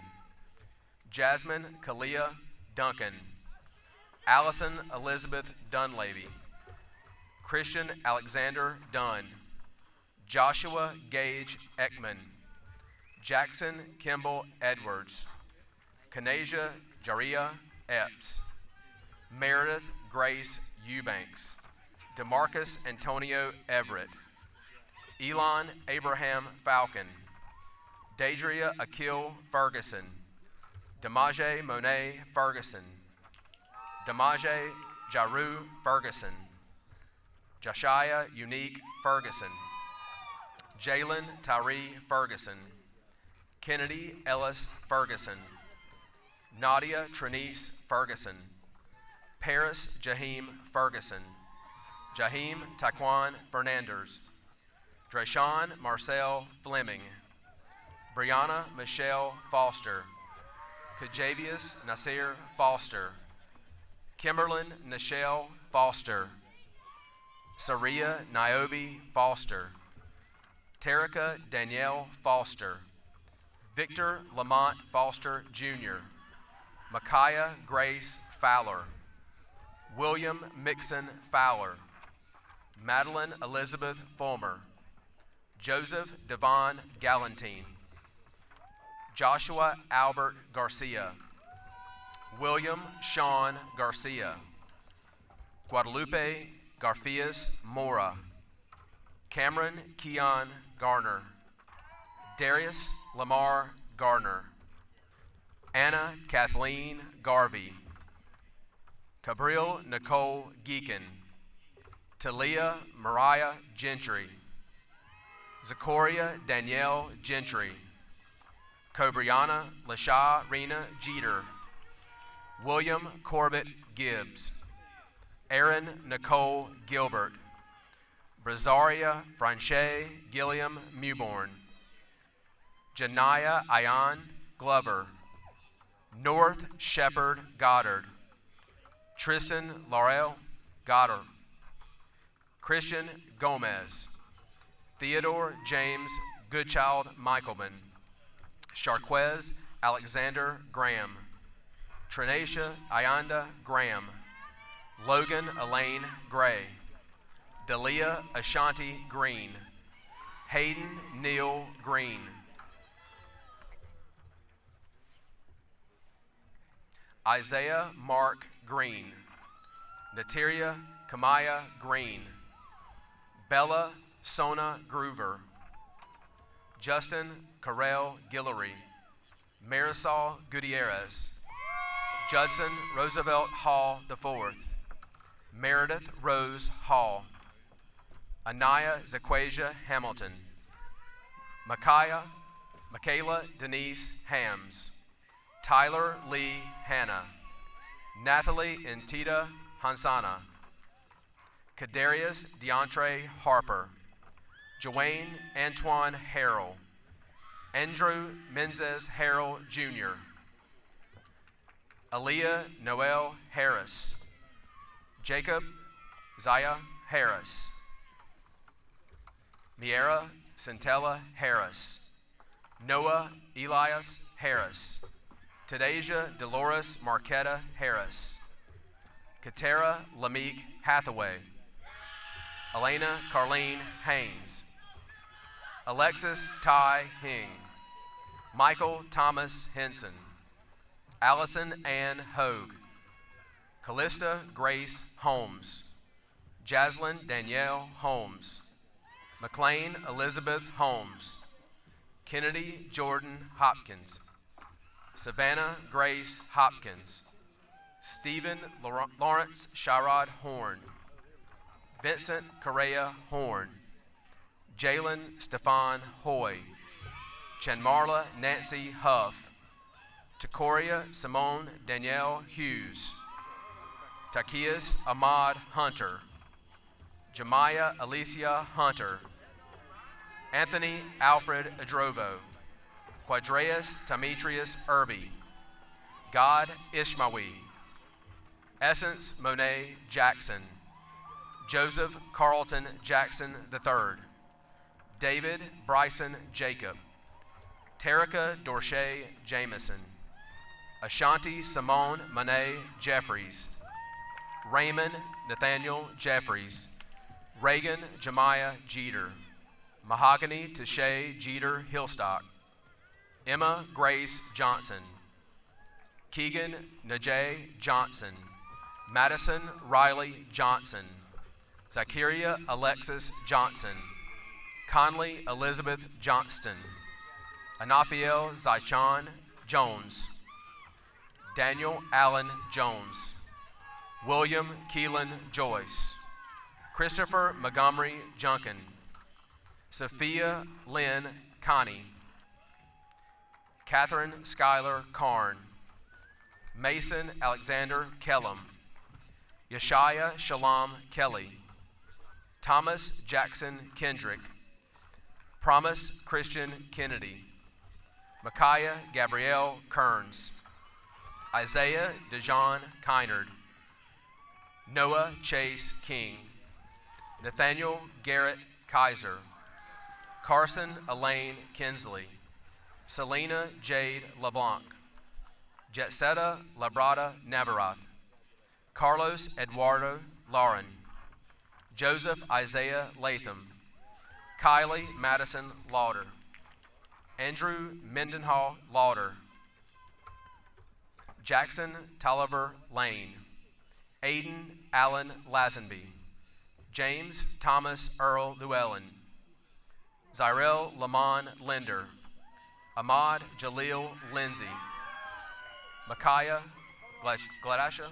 Jasmine Kalia Duncan, Allison Elizabeth Dunleavy, Christian Alexander Dunn, Joshua Gage Ekman, Jackson Kimball Edwards, Kanasia Jaria Epps, Meredith Grace Eubanks, DeMarcus Antonio Everett, Elon Abraham Falcon, Deidria Akil Ferguson, Demaje Monet Ferguson, Demaje Jaru Ferguson, Josiah Unique Ferguson, Jalen Tyree Ferguson, Kennedy Ellis Ferguson, Nadia Trinice Ferguson, Paris Jaheim Ferguson, Jaheim Taquan Fernandez, Drayshawn Marcel Fleming, Brianna Michelle Foster, Kajavius Nasir Foster, Kimberlyn Nichelle Foster, Saria Niobe Foster, Terica Danielle Foster, Victor Lamont Foster Jr., Micaiah Grace Fowler, William Mixon Fowler, Madeline Elizabeth Fulmer, Joseph Devon Galantine, Joshua Albert Garcia, William Sean Garcia, Guadalupe Garfias Mora, Cameron Keon Garner, Darius Lamar Garner, Anna Kathleen Garvey, Cabril Nicole Geekin, Talia Mariah Gentry, Zachoria Danielle Gentry, Cobriana Lasha Rena Jeter, William Corbett Gibbs, Erin Nicole Gilbert, Brazaria Franche Gilliam Mewborn, Janaya Ayan Glover, North Shepherd Goddard, Tristan Laurel Goddard, Christian Gomez, Theodore James Goodchild Michaelman, Sharquez Alexander Graham, Trinacia Ayanda Graham, Logan Elaine Gray, Delia Ashanti Green, Hayden Neal Green, Isaiah Mark Green, Nataria Kamaya Green, Bella Sona Groover, Justin Carell Guillory, Marisol Gutierrez, Judson Roosevelt Hall IV, Meredith Rose Hall, Anaya Zaquasia Hamilton, Michaela Denise Hams, Tyler Lee Hanna, Nathalie Intita Hansana, Kadarius DeAndre Harper, Joanne Antoine Harrell, Andrew Menzes Harrell Jr., Aaliyah Noel Harris, Jacob Zaya Harris, Miera Centella Harris, Noah Elias Harris, Tadasia Dolores Marquetta Harris, Katera Lameek Hathaway, Elena Carlene Haynes, Alexis Ty Hing, Michael Thomas Henson, Allison Ann Hogue, Callista Grace Holmes, Jaslyn Danielle Holmes, McLean Elizabeth Holmes, Kennedy Jordan Hopkins, Savannah Grace Hopkins, Stephen Lawrence Sharad Horn, Vincent Correa Horn, Jalen Stefan Hoy, Chanmarla Nancy Huff, Takoria Simone Danielle Hughes, Takias Ahmad Hunter, Jemiah Alicia Hunter, Anthony Alfred Adrovo, Quadreus Demetrius Irby, God Ishmawi, Essence Monet Jackson, Joseph Carlton Jackson III, David Bryson Jacob, Terica Dorshay Jameson, Ashanti Simone Monet Jeffries, Raymond Nathaniel Jeffries, Reagan Jemiah Jeter, Mahogany Tashay Jeter Hillstock, Emma Grace Johnson, Keegan Najee Johnson, Madison Riley Johnson, Zacharia Alexis Johnson, Conley Elizabeth Johnston, Anafiel Zychon Jones, Daniel Allen Jones, William Keelan Joyce, Christopher Montgomery Junkin, Sophia Lynn Connie, Catherine Schuyler Karn, Mason Alexander Kellum, Yeshaya Shalom Kelly, Thomas Jackson Kendrick, Promise Christian Kennedy, Micaiah Gabrielle Kearns, Isaiah DeJohn Kynard, Noah Chase King, Nathaniel Garrett Kaiser, Carson Elaine Kinsley, Selena Jade LeBlanc, Jetsetta Labrada Navarath, Carlos Eduardo Lauren, Joseph Isaiah Latham, Kylie Madison Lauder, Andrew Mendenhall Lauder, Jackson Tolliver Lane, Aiden Allen Lazenby, James Thomas Earl Llewellyn, Zyrel Lamon Linder, Ahmad Jalil Lindsay, Micaiah Gladasha,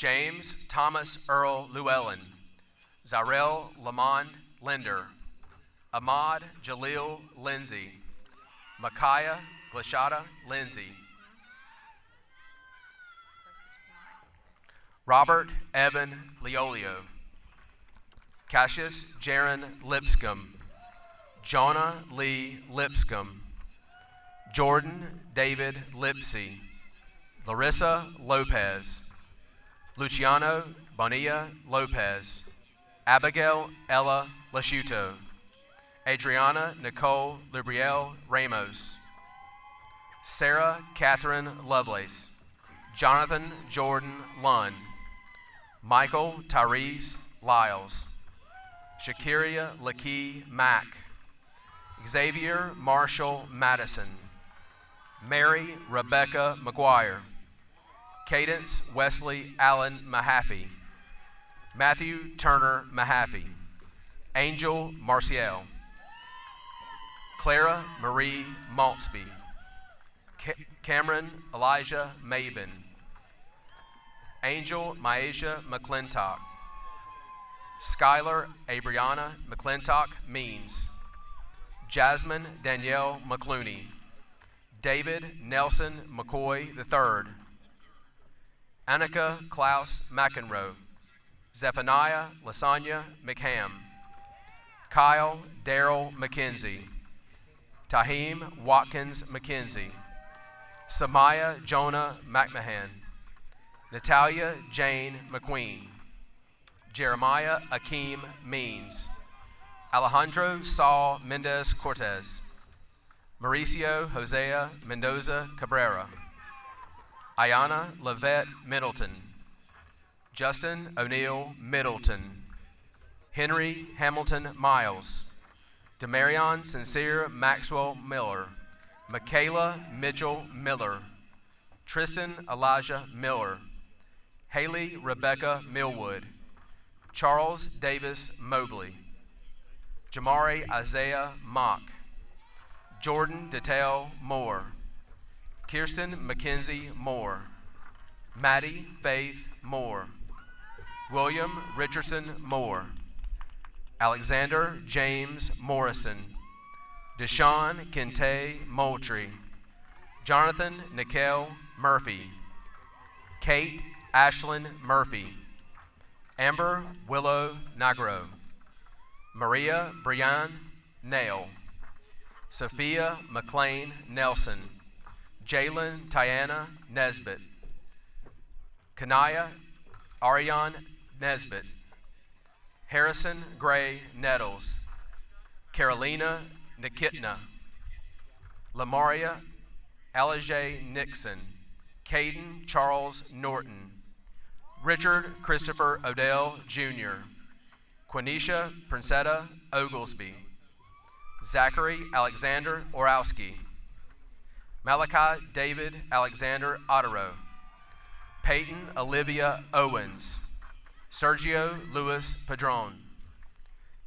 James Thomas Earl Llewellyn, Zyrel Lamont Linder, Ahmad Jalil Lindsay, Micaiah Glashada Lindsay, Robert Evan Leolio, Cassius Jaron Lipscomb, Jonah Lee Lipscomb, Jordan David Lipsey, Larissa Lopez, Luciano Bonilla Lopez, Abigail Ella Lasciuto, Adriana Nicole Libriel Ramos, Sarah Catherine Lovelace, Jonathan Jordan Lunn, Michael Tyrese Lyles, Shakiria Lakey Mack, Xavier Marshall Madison, Mary Rebecca McGuire, Cadence Wesley Allen Mahaffey, Matthew Turner Mahaffey, Angel Marcial, Clara Marie Maltsby, Cameron Elijah Mabin, Angel Myasia McClintock, Skylar Abriana McClintock Means, Jasmine Danielle McClooney, David Nelson McCoy III, Annika Klaus McEnroe, Zephaniah Lasagna McHam, Kyle Darrell McKenzie, Tahim Watkins McKenzie, Samaya Jonah McMahon, Natalia Jane McQueen, Jeremiah Akeem Means, Alejandro Saul Mendez Cortez, Mauricio Hosea Mendoza Cabrera, Ayana Lavette Middleton, Justin O'Neill Middleton, Henry Hamilton Miles, Demarion Sincere Maxwell Miller, Michaela Mitchell Miller, Tristan Elijah Miller, Haley Rebecca Millwood, Charles Davis Mobley, Jamari Isaiah Mock, Jordan Detail Moore, Kirsten Mackenzie Moore, Maddie Faith Moore, William Richardson Moore, Alexander James Morrison, Deshaun Kente Moultrie, Jonathan Nikel Murphy, Kate Ashlyn Murphy, Amber Willow Nagro, Maria Brianne Nail, Sophia McLean Nelson, Jalen Tiana Nesbitt, Kanaya Ariane Nesbitt, Harrison Gray Nettles, Carolina Nikitna, Lamaria Alijay Nixon, Caden Charles Norton, Richard Christopher Odell Jr., Quenisha Princetta Oglesby, Zachary Alexander Orowski, Malachi David Alexander Otterow, Peyton Olivia Owens, Sergio Luis Padron,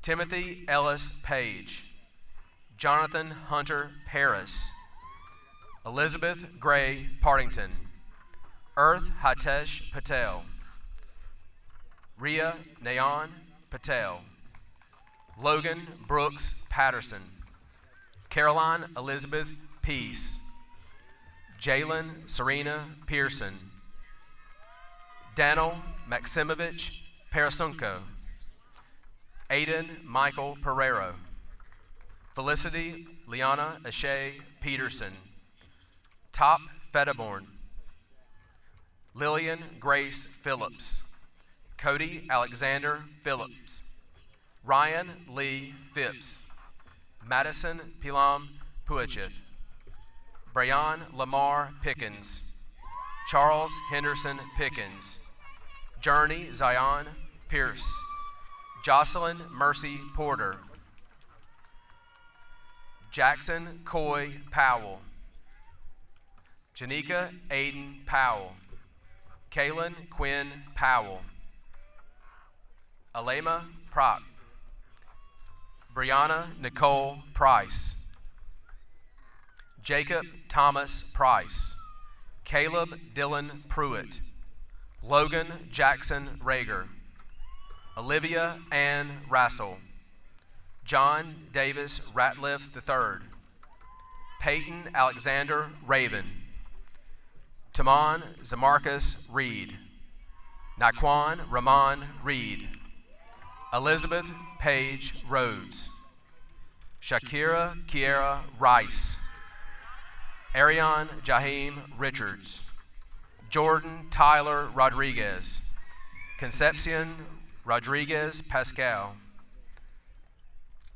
Timothy Ellis Page, Jonathan Hunter Paris, Elizabeth Gray Partington, Earth Hitesh Patel, Ria Nayan Patel, Logan Brooks Patterson, Caroline Elizabeth Peace, Jalen Serena Pearson, Daniel Maximovich Parasunko, Aiden Michael Pereiro, Felicity Liana Ashe Peterson, Top Fediborn, Lillian Grace Phillips, Cody Alexander Phillips, Ryan Lee Phipps, Madison Pilam Puachith, Brayan Lamar Pickens, Charles Henderson Pickens, Journey Zion Pierce, Jocelyn Mercy Porter, Jackson Coy Powell, Janika Aiden Powell, Kaylin Quinn Powell, Alema Prock, Brianna Nicole Price, Jacob Thomas Price, Caleb Dylan Pruitt, Logan Jackson Rager, Olivia Ann Rassel, John Davis Ratliff III, Peyton Alexander Raven, Taman Zamarcus Reed, Naquan Ramon Reed, Elizabeth Page Rhodes, Shakira Kiera Rice, Ariane Jaheim Richards, Jordan Tyler Rodriguez, Concepcion Rodriguez Pascal,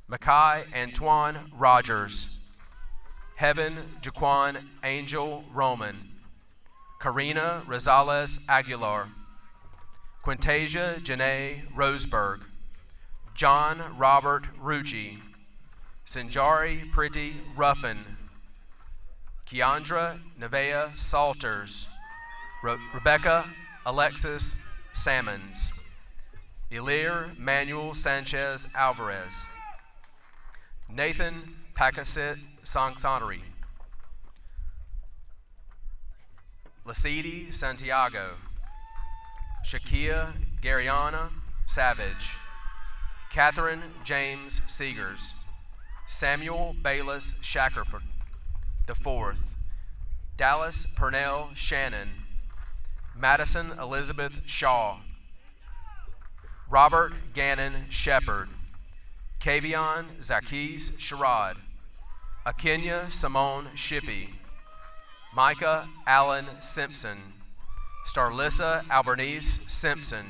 Makai Antoine Rogers, Heaven Jaquan Angel Roman, Karina Rosales Aguilar, Quintasia Janae Roseberg, John Robert Rucci, Sinjari Pretty Ruffin, Keandra Nevea Salters, Rebecca Alexis Salmons, Elir Manuel Sanchez Alvarez, Nathan Pacasit Sangsonnery, Lasidi Santiago, Shakia Gariana Savage, Catherine James Seegers, Samuel Bayless Shackerford IV, Dallas Purnell Shannon, Madison Elizabeth Shaw, Robert Gannon Shepard, Kavion Zakis Sherrod, Akenya Simone Shippey, Micah Allen Simpson, Starlissa Albernice Simpson,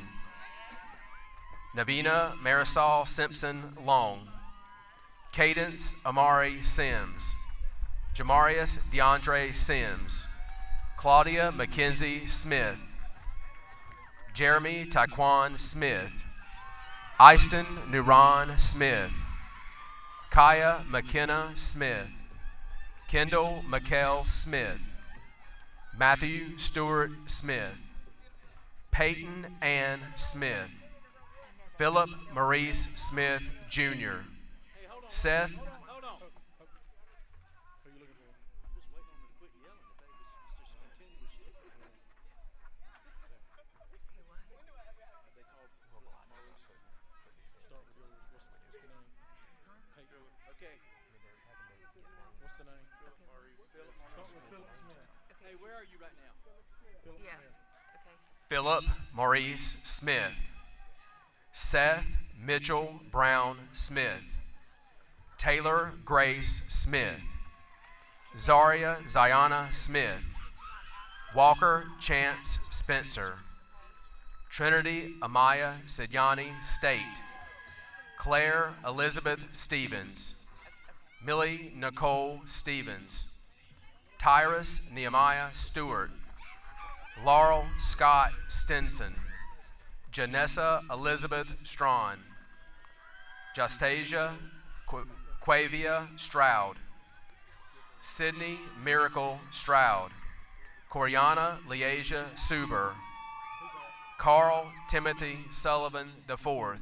Navina Marisol Simpson Long, Cadence Amari Sims, Jamarius DeAndre Sims, Claudia Mackenzie Smith, Jeremy Taquan Smith, Easton Nuran Smith, Kaya McKenna Smith, Kendall McKell Smith, Matthew Stewart Smith, Peyton Ann Smith, Philip Maurice Smith Jr., Seth Philip Maurice Smith, Seth Mitchell Brown Smith, Taylor Grace Smith, Zaria Ziana Smith, Walker Chance Spencer, Trinity Amaya Sidyani State, Claire Elizabeth Stevens, Millie Nicole Stevens, Tyrus Nehemiah Stewart, Laurel Scott Stinson, Janessa Elizabeth Strawn, Justasia Quavia Stroud, Sydney Miracle Stroud, Coriana Leasia Suber, Carl Timothy Sullivan IV,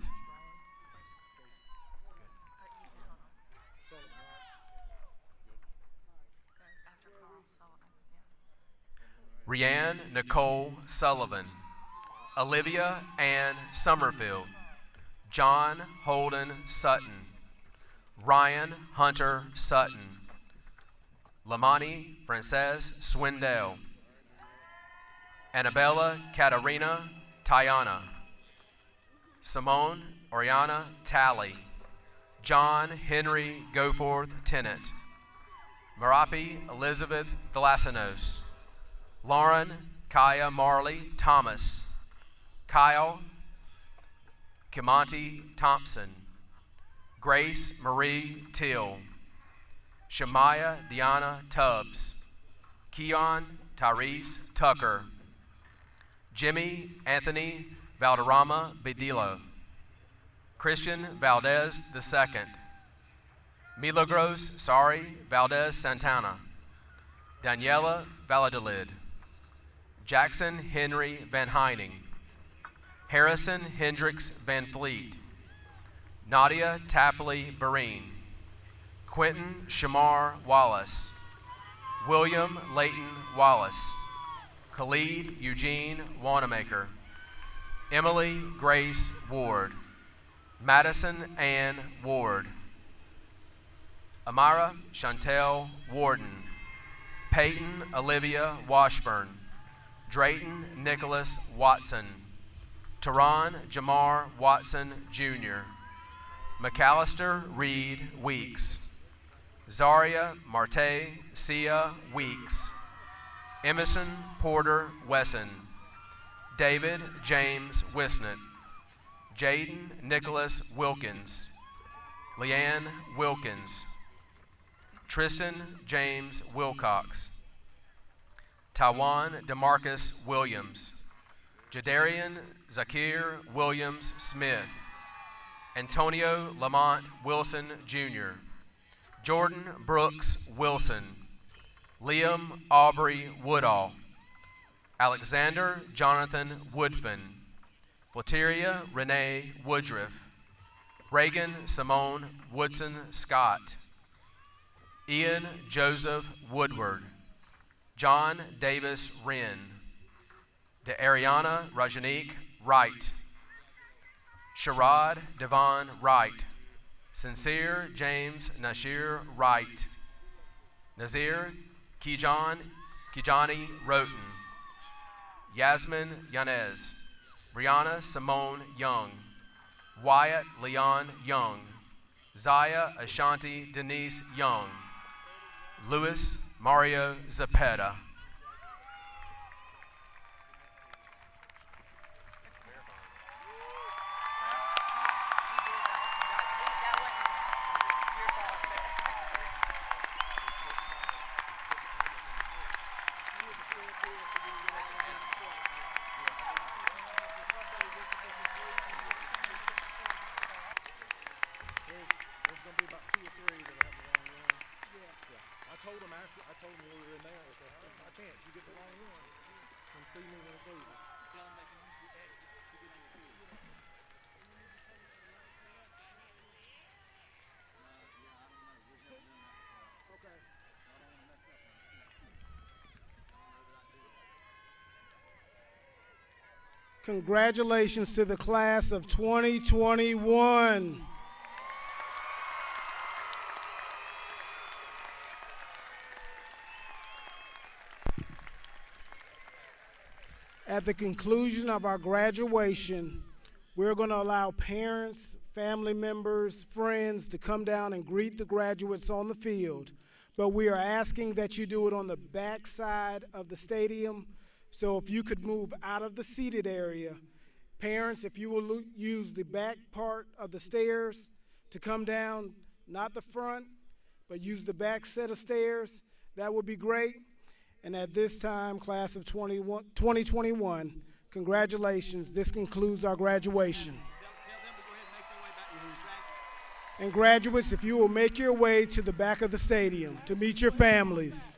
Rianne Nicole Sullivan, Olivia Ann Summerfield, John Holden Sutton, Ryan Hunter Sutton, Lamani Frances Swindell, Annabella Katarina Tayana, Simone Oriana Talley, John Henry Goforth Tennant, Marapi Elizabeth Vlasinos, Lauren Kaya Marley Thomas, Kyle Kimonti Thompson, Grace Marie Till, Shemaiah Deanna Tubbs, Keon Tyrese Tucker, Jimmy Anthony Valderrama Bedillo, Christian Valdez II, Milagros Sari Valdez Santana, Daniela Valladolid, Jackson Henry Van Heining, Harrison Hendricks Van Fleet, Nadia Tapley Barine, Quentin Shamar Wallace, William Layton Wallace, Khalid Eugene Wanamaker, Emily Grace Ward, Madison Ann Ward, Amara Chantel Warden, Peyton Olivia Washburn, Drayton Nicholas Watson, Tehran Jamar Watson Jr., McAllister Reed Weeks, Zaria Marte Sia Weeks, Emerson Porter Wesson, David James Wisnett, Jaden Nicholas Wilkins, Leanne Wilkins, Tristan James Wilcox, Tawan DeMarcus Williams, Jadarian Zakir Williams Smith, Antonio Lamont Wilson Jr., Jordan Brooks Wilson, Liam Aubrey Woodall, Alexander Jonathan Woodfin, Flateria Renee Woodruff, Reagan Simone Woodson Scott, Ian Joseph Woodward, John Davis Wren, DeAriana Rajanique Wright, Sherrod Devon Wright, Sincere James Nashir Wright, Nazir Kijani Roten, Yasmin Yanez, Brianna Simone Young, Wyatt Leon Young, Zaya Ashanti Denise Young, Luis Mario Zapeta. There's going to be about 2 or 3 that have the wrong one. Yeah. I told them when we were in there, I said, my chance, you get the wrong one. Come see me when it's over. Okay. Congratulations to the class of 2021. At the conclusion of our graduation, we're going to allow parents, family members, friends to come down and greet the graduates on the field. But we are asking that you do it on the back side of the stadium. So if you could move out of the seated area, parents, if you will use the back part of the stairs to come down, not the front, but use the back set of stairs, that would be great. And at this time, class of 2021, congratulations. This concludes our graduation. And graduates, if you will make your way to the back of the stadium to meet your families.